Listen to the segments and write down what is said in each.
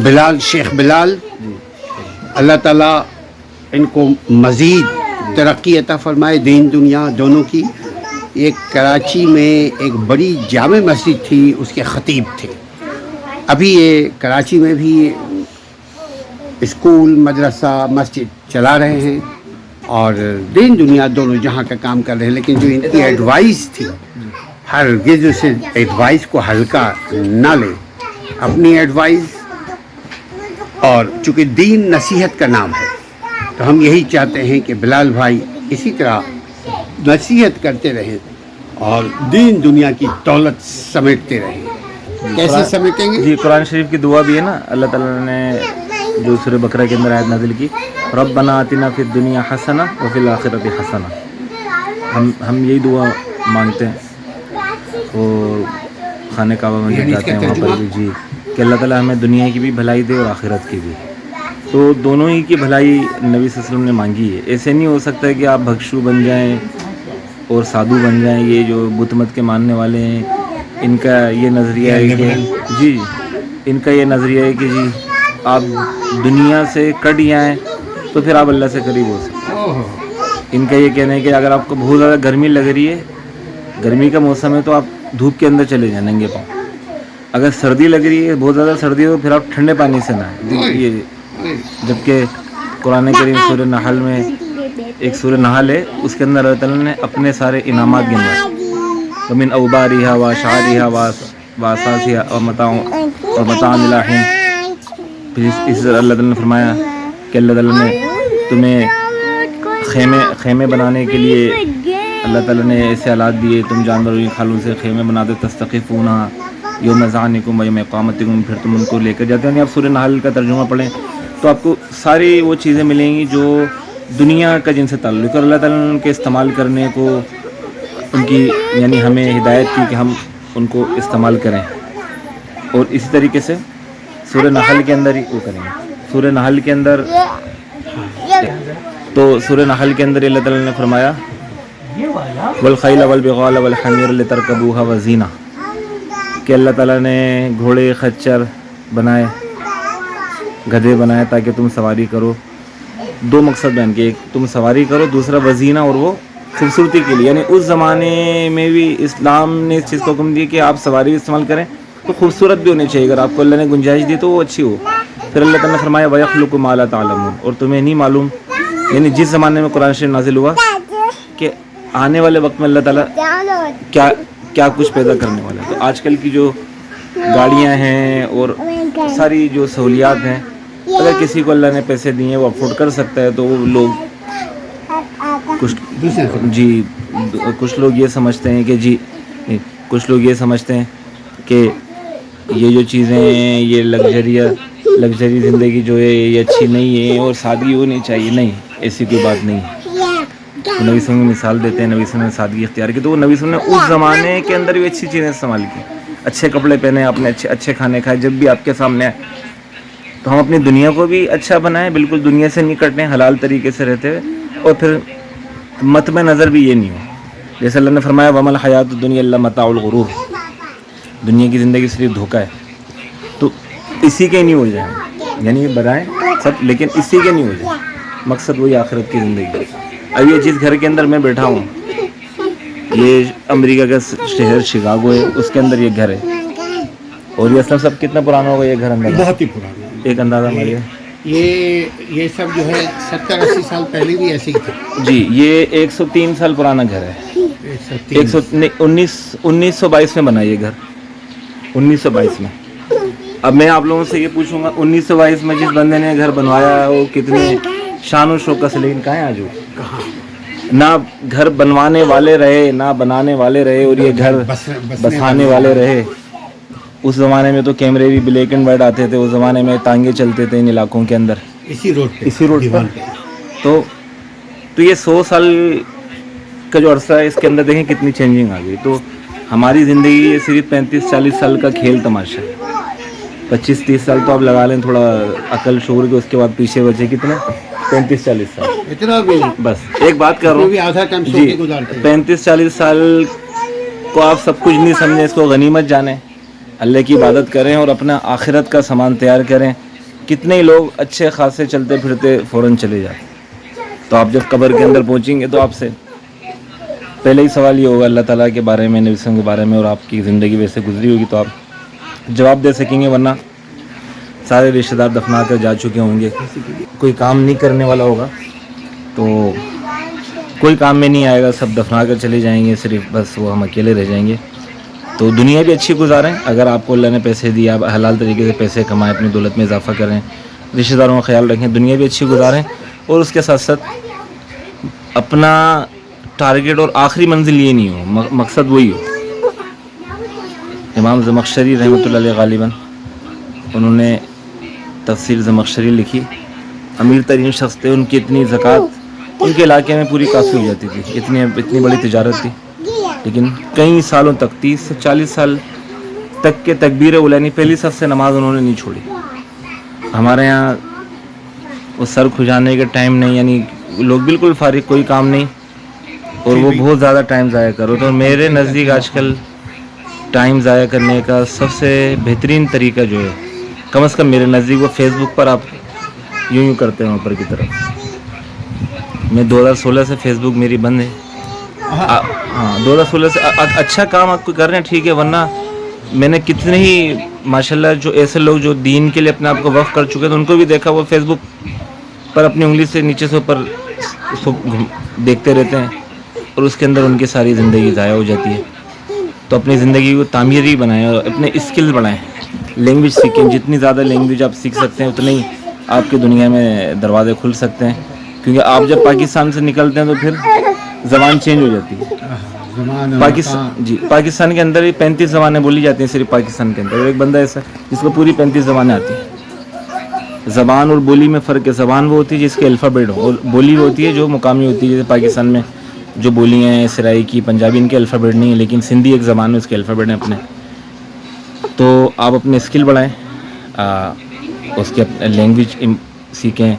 بلال، شیخ بلال، اللہ تعالیٰ ان کو مزید ترقی عطا فرمائے، دین دنیا دونوں کی۔ ایک کراچی میں ایک بڑی جامع مسجد تھی، اس کے خطیب تھے۔ ابھی یہ کراچی میں بھی اسکول، مدرسہ، مسجد چلا رہے ہیں اور دین دنیا دونوں جہاں کا کام کر رہے ہیں۔ لیکن جو ان کی ایڈوائس تھی، ہرگز سے ایڈوائس کو ہلکا نہ لیں، اپنی ایڈوائس، اور چونکہ دین نصیحت کا نام ہے تو ہم یہی چاہتے ہیں کہ بلال بھائی اسی طرح نصیحت کرتے رہیں اور دین دنیا کی دولت سمیٹتے رہیں۔ کیسے سمیٹیں گے؟ جی، قرآن شریف کی دعا بھی ہے نا، اللہ تعالیٰ نے جو سورہ بقرہ کے اندر آیت نازل کی، ربنا آتنا فی الدنیا حسنہ وفی الآخرۃ حسنہ۔ ہم یہی دعا مانگتے ہیں اور خانہ کعبہ میں جب جاتے ہیں وہاں پر بھی، جی، کہ اللہ تعالیٰ ہمیں دنیا کی بھی بھلائی دے اور آخرت کی بھی۔ تو دونوں ہی کی بھلائی نبی صلی اللہ علیہ وسلم نے مانگی ہے۔ ایسے نہیں ہو سکتا ہے کہ آپ بھکشو بن جائیں اور سادھو بن جائیں۔ یہ جو بت مت کے ماننے والے ہیں، ان کا یہ نظریہ ہے کہ جی، ان کا یہ نظریہ ہے کہ جی آپ دنیا سے کٹ جائیں تو پھر آپ اللہ سے قریب ہو سکتے ہیں۔ ان کا یہ کہنا ہے کہ اگر آپ کو بہت زیادہ گرمی لگ رہی ہے، گرمی کا موسم ہے، تو آپ دھوپ کے اندر چلے جائیں ننگے پاؤں۔ اگر سردی لگ رہی ہے، بہت زیادہ سردی ہے، تو پھر آپ ٹھنڈے پانی سے نہائیں۔ یہ جبکہ قرآن کریم سورہ نحل میں ایک سورہ نحل ہے، اس کے اندر اللہ تعالیٰ نے اپنے سارے انعامات گنوائے، وَمِنْ أَوْبَارِهَا وَأَشْعَارِهَا وَأَثَاثِهَا وَمَتَاعًا إِلَىٰ حِينٍ۔ پھر اس اللہ تعالیٰ نے فرمایا کہ اللہ تعالیٰ نے تمہیں خیمے بنانے کے لیے اللہ تعالیٰ نے ایسے آلات دیے، تم جانوروں کی کھالوں سے خیمے بناتے، تستخفونها یوم ذعنکم ویوم اقامتکم، پھر تم ان کو لے کر جاتے ہیں۔ آپ سورہ نحل کا ترجمہ پڑھیں تو آپ کو ساری وہ چیزیں ملیں گی جو دنیا کا جن سے تعلق ہے، اور اللہ تعالیٰ نے ان کے استعمال کرنے کو، ان کی یعنی ہمیں ہدایت کی کہ ہم ان کو استعمال کریں، اور اسی طریقے سے سورہ نحل کے اندر ہی وہ کریں گے۔ سورہ نحل کے اندر اللہ تعالیٰ نے فرمایا والخیل والبغال والحمیر لترکبوها وزینہ، کہ اللہ تعالیٰ نے گھوڑے، خچر بنائے، گدھے بنائے تاکہ تم سواری کرو۔ دو مقصد بیان کیے، ایک تم سواری کرو، دوسرا وزینہ، اور وہ خوبصورتی کے لیے۔ یعنی اس زمانے میں بھی اسلام نے اس چیز کو حکم دیا کہ آپ سواری استعمال کریں تو خوبصورت بھی ہونی چاہیے، اگر آپ کو اللہ نے گنجائش دی تو وہ اچھی ہو۔ پھر اللہ تعالیٰ نے فرمایا وَيَخْلُقُ مَا لَا تَعْلَمُونَ، اور تمہیں نہیں معلوم، یعنی جس زمانے میں قرآن شریف نازل ہوا کہ آنے والے وقت میں اللہ تعالیٰ کیا کچھ پیدا کرنے والا ہے۔ تو آج کل کی جو گاڑیاں ہیں اور ساری جو سہولیات ہیں، اگر کسی کو اللہ نے پیسے دیے ہیں، وہ افورڈ کر سکتا ہے، تو وہ لوگ کچھ لوگ یہ سمجھتے ہیں کہ کچھ لوگ یہ سمجھتے ہیں کہ یہ جو چیزیں ہیں، یہ لگژری زندگی جو ہے یہ اچھی نہیں ہے اور سادگی ہونی چاہیے۔ نہیں، ایسی کوئی بات نہیں ہے۔ نبی صلی اللہ علیہ وسلم مثال دیتے ہیں، نبی صلی اللہ علیہ وسلم نے سادگی اختیار کی، تو وہ نبی صلی اللہ علیہ وسلم نے اس زمانے کے اندر بھی اچھی چیزیں استعمال کی، اچھے کپڑے پہنے، آپ نے اچھے کھانے کھائے۔ جب بھی آپ کے سامنے آئے تو ہم اپنی دنیا کو بھی اچھا بنائیں، بالکل دنیا سے نہیں کٹیں، حلال طریقے سے رہتے ہوئے، اور پھر مت میں نظر بھی یہ نہیں ہو، جیسے اللہ نے فرمایا وَمَا الْحَيَاةُ الدُّنْيَا إِلَّا مَتَاعُ الْغُرُورِ، دنیا کی زندگی صرف دھوکہ ہے۔ تو اسی کے نہیں ہو جائیں، یعنی بنائیں سب، لیکن اسی کے نہیں ہو جائیں، مقصد وہی آخرت کی زندگی ہے۔ اب یہ جس گھر کے اندر میں بیٹھا ہوں، یہ امریکہ کا شہر شکاگو ہے، اس کے اندر یہ گھر ہے، اور یہ اصلا سب کتنا پرانا ہوگا یہ گھر؟ اندازہ بہت ہی پرانا، ایک اندازہ ہمارے یہ سب جو ہے 70-80 سال پہلے بھی ایسے ہی تھا۔ جی، یہ 103 سال پرانا گھر ہے۔ 1922 میں بنا یہ گھر، 1922 میں۔ اب میں آپ لوگوں سے یہ پوچھوں گا 1922 میں جس بندے نے گھر بنوایا وہ کتنے شان و شوکت سے، لیکن کہاں ہے آج وہ؟ نہ گھر بنوانے والے رہے، نہ بنانے والے رہے، اور یہ گھر بسانے والے رہے۔ اس زمانے میں تو کیمرے بھی بلیک اینڈ وائٹ آتے تھے، اس زمانے میں ٹانگے چلتے تھے ان علاقوں کے اندر، اسی روڈ پر۔ تو یہ 100 سال کا جو عرصہ ہے، اس کے اندر دیکھیں کتنی چینجنگ آ گئی۔ تو ہماری زندگی یہ صرف 35-40 سال کا کھیل تماشا ہے۔ 25-30 سال تو آپ لگا لیں تھوڑا عقل شعور کے، اس کے بعد پیچھے بچے کتنے 35-40 سال، اتنا بھی بس ایک بات کر رہا ہوں جی، 35-40 سال کو آپ سب کچھ نہیں سمجھیں، اس کو غنیمت جانیں، اللہ کی عبادت کریں اور اپنا آخرت کا سامان تیار کریں۔ کتنے ہی لوگ اچھے خاصے چلتے پھرتے فوراً چلے جاتے. تو آپ جب قبر کے اندر پہنچیں گے تو آپ سے پہلے ہی سوال یہ ہوگا اللہ تعالیٰ کے بارے میں, نبی صلی اللہ علیہ وسلم کے بارے میں, اور آپ کی زندگی ویسے گزری ہوگی تو آپ جواب دے سکیں گے. ورنہ سارے رشتہ دار دفنا کر جا چکے ہوں گے. کوئی کام نہیں کرنے والا ہوگا تو کوئی کام میں نہیں آئے گا, سب دفنا کر چلے جائیں گے, صرف بس وہ ہم اکیلے رہ جائیں گے. تو دنیا بھی اچھی گزاریں. اگر آپ کو اللہ نے پیسے دیے, آپ حلال طریقے سے پیسے کمائیں, اپنی دولت میں اضافہ کریں, رشتہ داروں کا خیال رکھیں, دنیا بھی اچھی گزاریں, اور اس کے ساتھ ساتھ اپنا ٹارگیٹ اور آخری منزل یہ نہیں ہو, مقصد وہی ہو. امام زمخشری رحمۃ اللہ علیہ غالباً انہوں نے تفسیر زمخشری لکھی. امیر ترین شخص تھے, ان کی اتنی زکوٰۃ ان کے علاقے میں پوری کافی ہو جاتی تھی, اتنی بڑی تجارت تھی. لیکن کئی سالوں تک 30 سے 40 سال تک کے تکبیر اولانی پہلی صف سے نماز انہوں نے نہیں چھوڑی. ہمارے یہاں وہ سر کھجانے کے ٹائم نہیں, یعنی لوگ بالکل فارغ, کوئی کام نہیں, اور وہ بہت زیادہ ٹائم ضائع کرو. تو میرے نزدیک آج کل ٹائم ضائع کرنے کا سب سے بہترین طریقہ جو ہے, کم از کم میرے نزدیک, وہ فیس بک پر آپ یوں کرتے ہیں اوپر کی طرف. میں 2016 سے فیس بک میری بند ہے. ہاں 2016 سے اچھا کام آپ کو کر رہے ہیں ٹھیک ہے, ورنہ میں نے کتنے ہی ماشاءاللہ جو ایسے لوگ جو دین کے لیے اپنے آپ کو وقف کر چکے تھے ان کو بھی دیکھا, وہ فیس بک پر اپنی انگلی سے نیچے سے اوپر دیکھتے رہتے ہیں, اور اس کے اندر ان کی ساری زندگی ضائع ہو جاتی ہے. تو اپنی زندگی کو تعمیری بنائیں اور اپنے اسکل بڑھائیں, لینگویج سیکھیں. جتنی زیادہ لینگویج آپ سیکھ سکتے ہیں اتنے ہی آپ کی دنیا میں دروازے کھل سکتے ہیں. کیونکہ آپ جب پاکستان سے نکلتے ہیں تو پھر زبان چینج ہو جاتی ہے. پاکستان کے اندر ہی 35 زبانیں بولی جاتی ہیں صرف پاکستان کے اندر. ایک بندہ ایسا جس کو پوری 35 زبانیں آتی ہیں. زبان اور بولی میں فرق ہے. زبان وہ ہوتی ہے جس کے الفابیٹ ہو, اور بولی وہ ہوتی ہے جو مقامی ہوتی ہے. جیسے پاکستان میں جو بولیاں ہیں سرائیکی, پنجابی, ان کے الفابیٹ نہیں ہے, لیکن سندھی ایک زبان ہے, اس کے الفابیٹ ہیں اپنے. تو آپ اپنے اسکل بڑھائیں, اس کے لینگویج سیکھیں,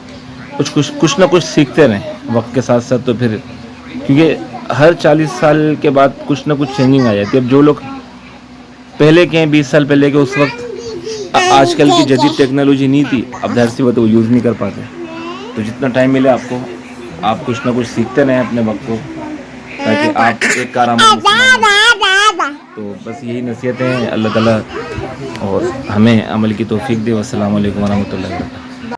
کچھ نہ کچھ سیکھتے رہیں وقت کے ساتھ ساتھ. تو پھر کیونکہ ہر 40 سال کے بعد کچھ نہ کچھ چینجنگ آ جاتی ہے. اب جو لوگ پہلے کے ہیں 20 سال پہلے کے, اس وقت آج کل کی جدید ٹیکنالوجی نہیں تھی, اب ظاہر سی بات وہ یوز نہیں کر پاتے. تو جتنا ٹائم ملے آپ کو, آپ کچھ نہ کچھ سیکھتے رہیں اپنے وقت کو, تاکہ آپ ایک کارآمد مسلمان. تو بس یہی نصیحتیں ہیں. اللہ تعالیٰ اور ہمیں عمل کی توفیق دے. والسلام علیکم ورحمۃ اللہ وبرکاتہ.